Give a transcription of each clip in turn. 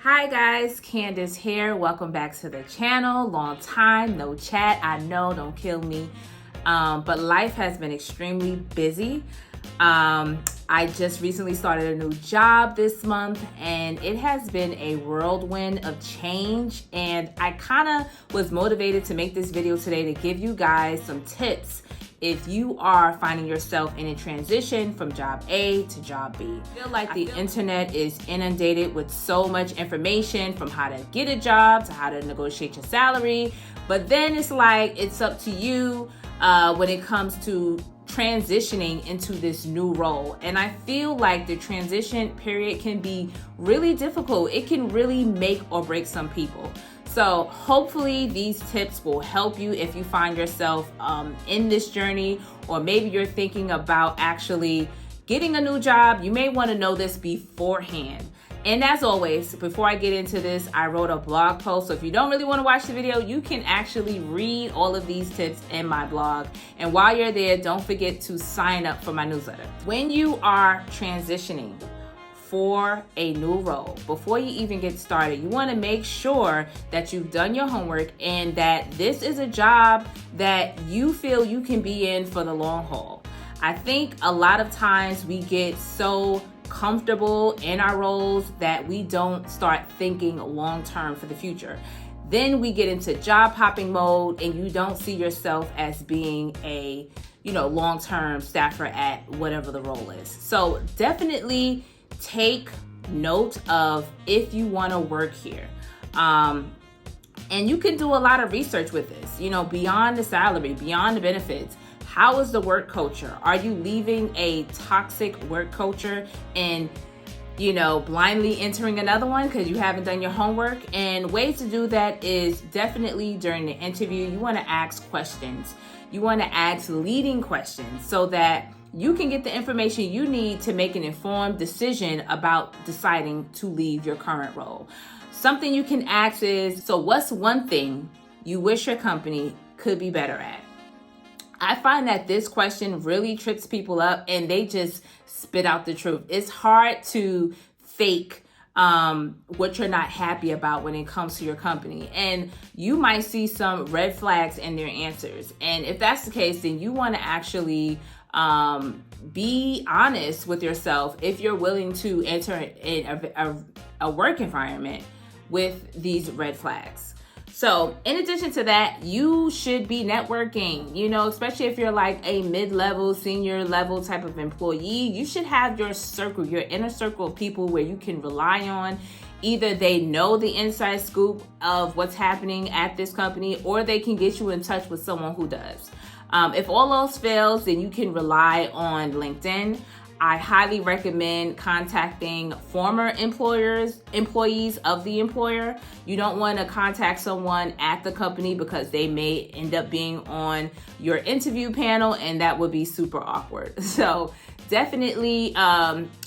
Hi guys, Candace here. Welcome back to the channel. Long time, no chat. I know, don't kill me. But life has been extremely busy. I just recently started a new job this month and it has been a whirlwind of change. And I kind of was motivated to make this video today to give you guys some tips if you are finding yourself in a transition from job A to job B. I feel like the internet is inundated with so much information, from how to get a job to how to negotiate your salary. But then it's like, it's up to you when it comes to transitioning into this new role. And I feel like the transition period can be really difficult. It can really make or break some people. So hopefully these tips will help you if you find yourself in this journey, or maybe you're thinking about actually getting a new job. You may want to know this beforehand. And as always, before I get into this, I wrote a blog post. So if you don't really want to watch the video, you can actually read all of these tips in my blog. And while you're there, don't forget to sign up for my newsletter. When you are transitioning for a new role, before you even get started, you want to make sure that you've done your homework and that this is a job that you feel you can be in for the long haul. I think a lot of times we get so comfortable in our roles that we don't start thinking long term for the future. Then we get into job hopping mode and you don't see yourself as being a, long-term staffer at whatever the role is. So definitely take note of if you want to work here. And you can do a lot of research with this, beyond the salary, beyond the benefits. How is the work culture? Are you leaving a toxic work culture and, blindly entering another one because you haven't done your homework? And ways to do that is definitely during the interview, you want to ask questions. You want to ask leading questions so that you can get the information you need to make an informed decision about deciding to leave your current role. Something you can ask is, so what's one thing you wish your company could be better at? I find that this question really trips people up and they just spit out the truth. It's hard to fake what you're not happy about when it comes to your company. And you might see some red flags in their answers. And if that's the case, then you want to actually be honest with yourself if you're willing to enter in a work environment with these red flags. So in addition to that, you should be networking, especially if you're like a mid-level, senior level type of employee. You should have your circle, your inner circle of people where you can rely on. Either they know the inside scoop of what's happening at this company, or they can get you in touch with someone who does. If all else fails, then you can rely on LinkedIn. I highly recommend contacting former employees of the employer. You don't want to contact someone at the company because they may end up being on your interview panel and that would be super awkward. So definitely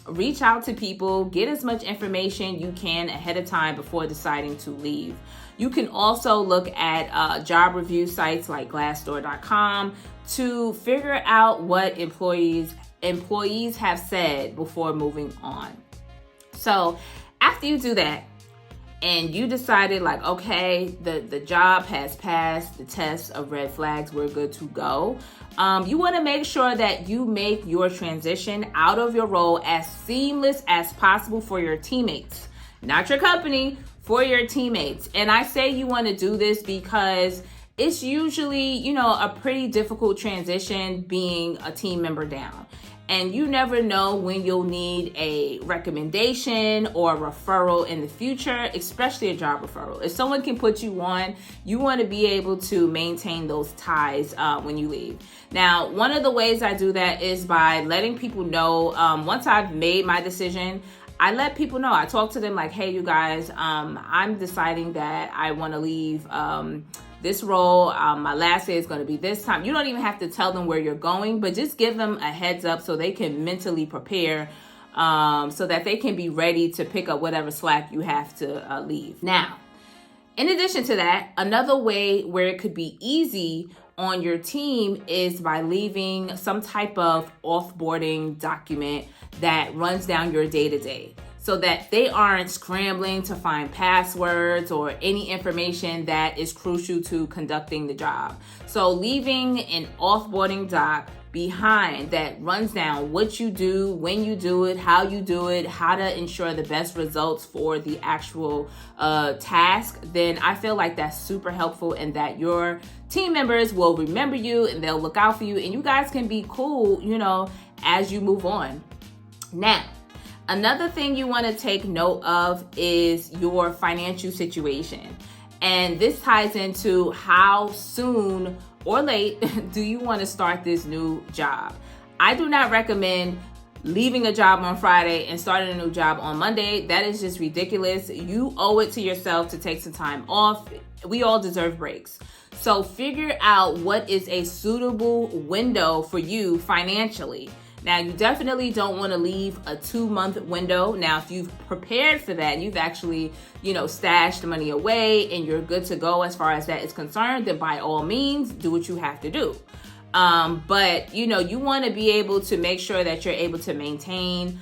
reach out to people, get as much information you can ahead of time before deciding to leave. You can also look at job review sites like Glassdoor.com to figure out what employees have said before moving on. So after you do that and you decided like, okay, the job has passed the test of red flags, we're good to go. You want to make sure that you make your transition out of your role as seamless as possible for your teammates, not your company, for your teammates. And I say you want to do this because it's usually, a pretty difficult transition being a team member down. And you never know when you'll need a recommendation or a referral in the future, especially a job referral. If someone can put you on, you want to be able to maintain those ties when you leave. Now, one of the ways I do that is by letting people know, once I've made my decision, I let people know. I talk to them like, hey, you guys, I'm deciding that I want to leave this role. My last day is going to be this time. You don't even have to tell them where you're going, but just give them a heads up so they can mentally prepare so that they can be ready to pick up whatever slack you have to leave. Now, in addition to that, another way where it could be easy on your team is by leaving some type of offboarding document that runs down your day-to-day. so that they aren't scrambling to find passwords or any information that is crucial to conducting the job. So leaving an offboarding doc behind that runs down what you do, when you do it, how to ensure the best results for the actual task, then I feel like that's super helpful, and that your team members will remember you and they'll look out for you, and you guys can be cool, as you move on. Now, another thing you want to take note of is your financial situation. And this ties into how soon or late do you want to start this new job. I do not recommend leaving a job on Friday and starting a new job on Monday. That is just ridiculous. You owe it to yourself to take some time off. We all deserve breaks. So figure out what is a suitable window for you financially. Now, you definitely don't want to leave a 2-month window. Now, if you've prepared for that and you've actually, stashed money away and you're good to go as far as that is concerned, then by all means, do what you have to do. But, you want to be able to make sure that you're able to maintain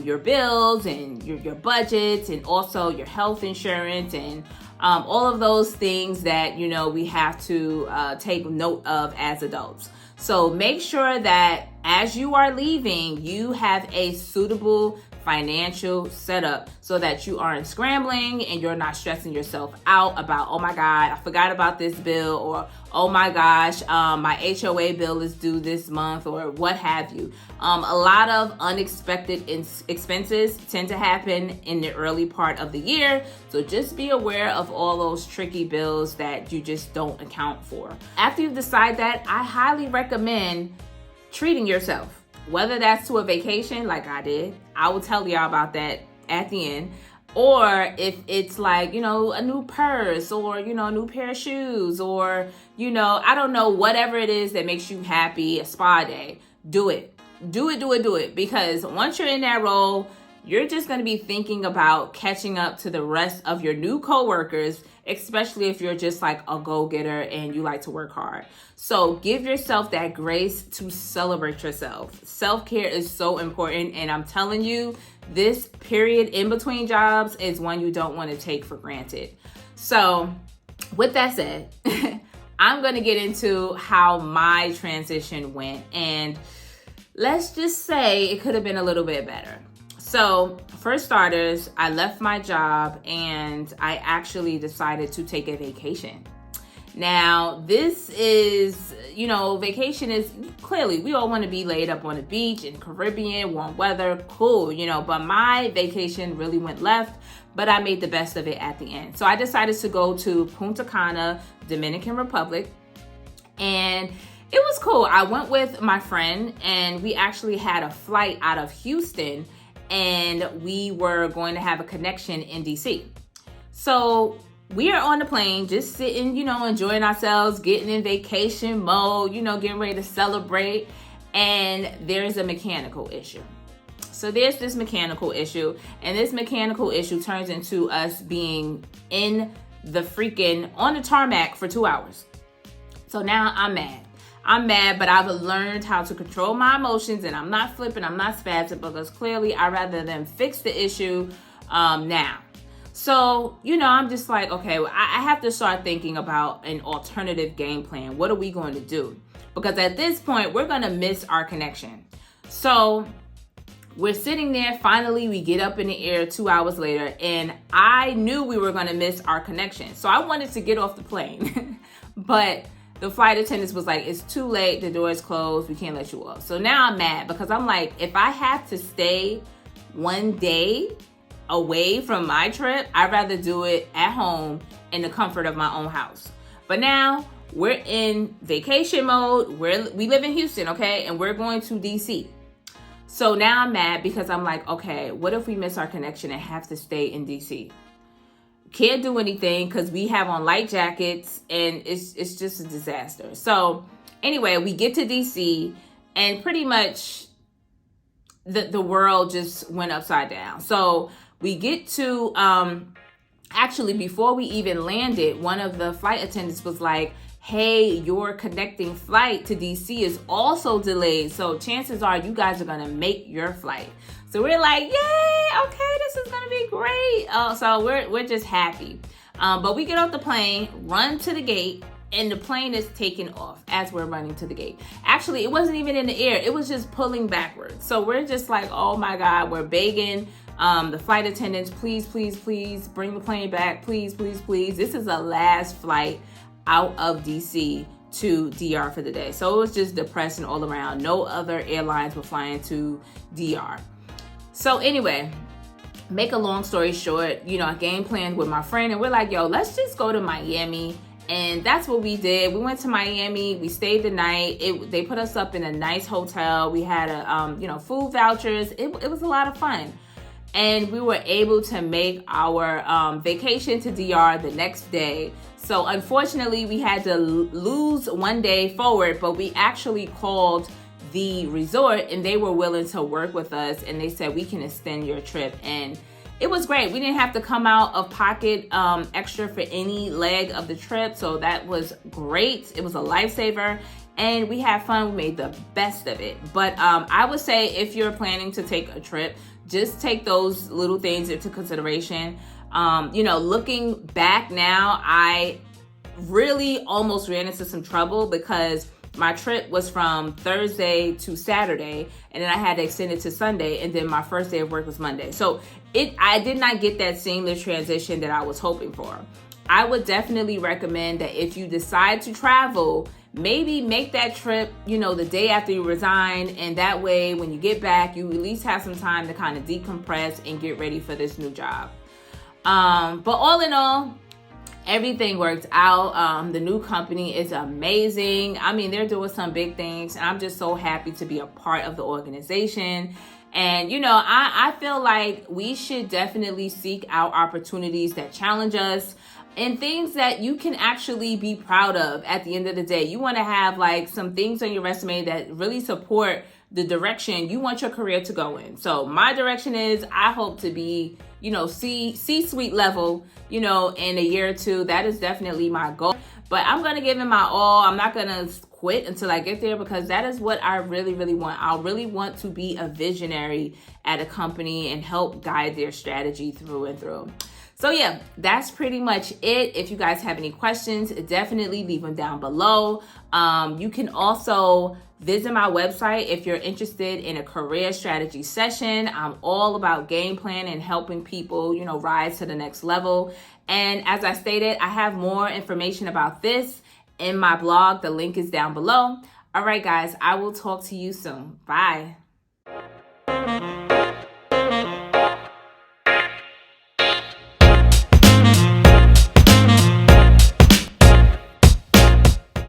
your bills and your budgets, and also your health insurance, and all of those things that, we have to take note of as adults. So make sure that as you are leaving, you have a suitable financial setup so that you aren't scrambling and you're not stressing yourself out about, oh my God, I forgot about this bill, or oh my gosh, my HOA bill is due this month, or what have you. A lot of unexpected expenses tend to happen in the early part of the year. So just be aware of all those tricky bills that you just don't account for. After you decide that, I highly recommend treating yourself. Whether that's to a vacation like I did, I will tell y'all about that at the end. Or if it's like, a new purse, or, a new pair of shoes, or, I don't know, whatever it is that makes you happy, a spa day, do it. Do it. Because once you're in that role, you're just going to be thinking about catching up to the rest of your new coworkers, especially if you're just like a go-getter and you like to work hard. So give yourself that grace to celebrate yourself. Self-care is so important. And I'm telling you, this period in between jobs is one you don't want to take for granted. So with that said, I'm going to get into how my transition went. And let's just say it could have been a little bit better. So for starters, I left my job and I actually decided to take a vacation. Now, this is, vacation is clearly, we all want to be laid up on the beach in Caribbean, warm weather, cool, but my vacation really went left, but I made the best of it at the end. So I decided to go to Punta Cana, Dominican Republic, and it was cool. I went with my friend and we actually had a flight out of Houston, and we were going to have a connection in DC. So we are on the plane, just sitting, enjoying ourselves, getting in vacation mode, getting ready to celebrate. And there's a mechanical issue. So there's this mechanical issue, and this mechanical issue turns into us being in the on the tarmac for 2 hours. So now I'm mad, but I've learned how to control my emotions, and I'm not flipping, I'm not spazzing, because clearly I'd rather them fix the issue now. So, I'm just like, okay, I have to start thinking about an alternative game plan. What are we going to do? Because at this point, we're going to miss our connection. So we're sitting there. Finally, we get up in the air 2 hours later, and I knew we were going to miss our connection. So I wanted to get off the plane, but the flight attendants was like, it's too late. The door is closed. We can't let you off. So now I'm mad, because I'm like, if I have to stay one day away from my trip, I'd rather do it at home in the comfort of my own house. But now we're in vacation mode. We live in Houston, okay? And we're going to DC. So now I'm mad, because I'm like, okay, what if we miss our connection and have to stay in DC? Can't do anything because we have on light jackets, and it's just a disaster. So anyway, we get to DC, and pretty much the world just went upside down. So we get to, actually, before we even landed, one of the flight attendants was like, hey, your connecting flight to DC is also delayed. So chances are you guys are going to make your flight. So we're like, yay, okay, this is going to be great. So we're just happy. But we get off the plane, run to the gate, and the plane is taking off as we're running to the gate. Actually, it wasn't even in the air. It was just pulling backwards. So we're just like, oh my God, we're begging the flight attendants, please, please, please bring the plane back. Please, please, please. This is the last flight out of DC to DR for the day. So it was just depressing all around. No other airlines were flying to DR. So anyway, make a long story short, I game planned with my friend and we're like, yo, let's just go to Miami. And that's what we did. We went to Miami. We stayed the night. They put us up in a nice hotel. We had food vouchers. It was a lot of fun. And we were able to make our vacation to DR the next day. So unfortunately, we had to lose one day forward, but we actually called the resort and they were willing to work with us. And they said, we can extend your trip. And it was great. We didn't have to come out of pocket extra for any leg of the trip. So that was great. It was a lifesaver. And we had fun. We made the best of it. But I would say if you're planning to take a trip, just take those little things into consideration. Looking back now, I really almost ran into some trouble because my trip was from Thursday to Saturday, and then I had to extend it to Sunday, and then my first day of work was Monday. So I did not get that seamless transition that I was hoping for. I would definitely recommend that if you decide to travel, maybe make that trip, the day after you resign, and that way when you get back, you at least have some time to kind of decompress and get ready for this new job. But all in all, everything worked out. The new company is amazing. I mean, they're doing some big things, and I'm just so happy to be a part of the organization. And, I feel like we should definitely seek out opportunities that challenge us and things that you can actually be proud of at the end of the day. You want to have like some things on your resume that really support the direction you want your career to go in. So my direction is I hope to be, C-suite level, in a year or two. That is definitely my goal. But I'm going to give it my all. I'm not going to quit until I get there because that is what I really, really want. I really want to be a visionary at a company and help guide their strategy through and through. So yeah, that's pretty much it. If you guys have any questions, definitely leave them down below. You can also visit my website if you're interested in a career strategy session. I'm all about game plan and helping people, rise to the next level. And as I stated, I have more information about this in my blog. The link is down below. All right, guys, I will talk to you soon. Bye.